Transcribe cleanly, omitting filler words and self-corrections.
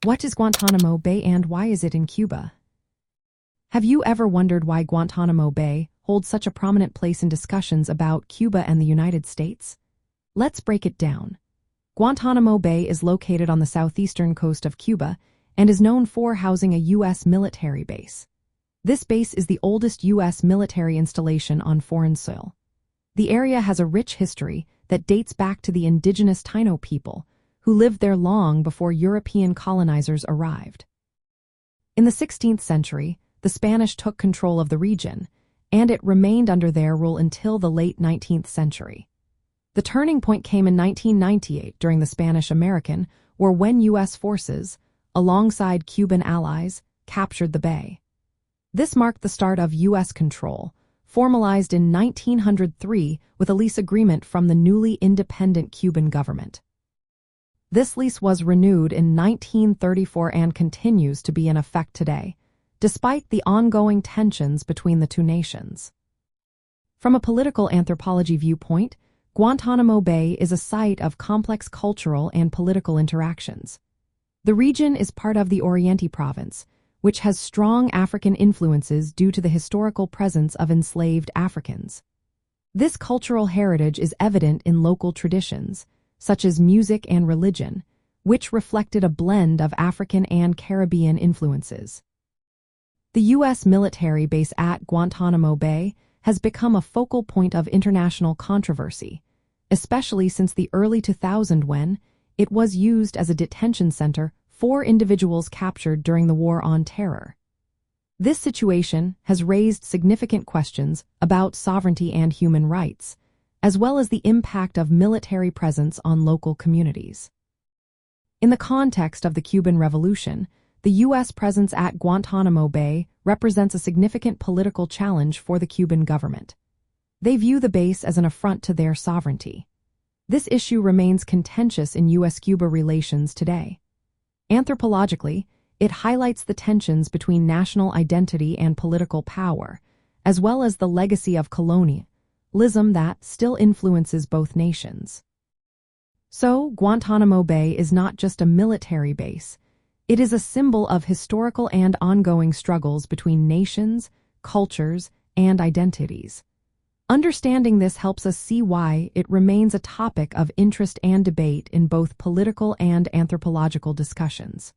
What is Guantanamo Bay and why is it in Cuba? Have you ever wondered why Guantanamo Bay holds such a prominent place in discussions about Cuba and the United States? Let's break it down. Guantanamo Bay is located on the southeastern coast of Cuba and is known for housing a U.S. military base. This base is the oldest U.S. military installation on foreign soil. The area has a rich history that dates back to the indigenous Taíno people, who lived there long before European colonizers arrived. In the 16th century, the Spanish took control of the region, and it remained under their rule until the late 19th century. The turning point came in 1998 during the Spanish-American War when U.S. forces, alongside Cuban allies, captured the bay. This marked the start of U.S. control, formalized in 1903 with a lease agreement from the newly independent Cuban government. This lease was renewed in 1934 and continues to be in effect today, despite the ongoing tensions between the two nations. From a political anthropology viewpoint, Guantanamo Bay is a site of complex cultural and political interactions. The region is part of the Oriente province, which has strong African influences due to the historical presence of enslaved Africans. This cultural heritage is evident in local traditions, such as music and religion, which reflected a blend of African and Caribbean influences. The U.S. military base at Guantanamo Bay has become a focal point of international controversy, especially since the early 2000s when it was used as a detention center for individuals captured during the War on Terror. This situation has raised significant questions about sovereignty and human rights, as well as the impact of military presence on local communities. In the context of the Cuban Revolution, the U.S. presence at Guantanamo Bay represents a significant political challenge for the Cuban government. They view the base as an affront to their sovereignty. This issue remains contentious in U.S.-Cuba relations today. Anthropologically, it highlights the tensions between national identity and political power, as well as the legacy of colonialism that still influences both nations. So, Guantanamo Bay is not just a military base. It is a symbol of historical and ongoing struggles between nations, cultures, and identities. Understanding this helps us see why it remains a topic of interest and debate in both political and anthropological discussions.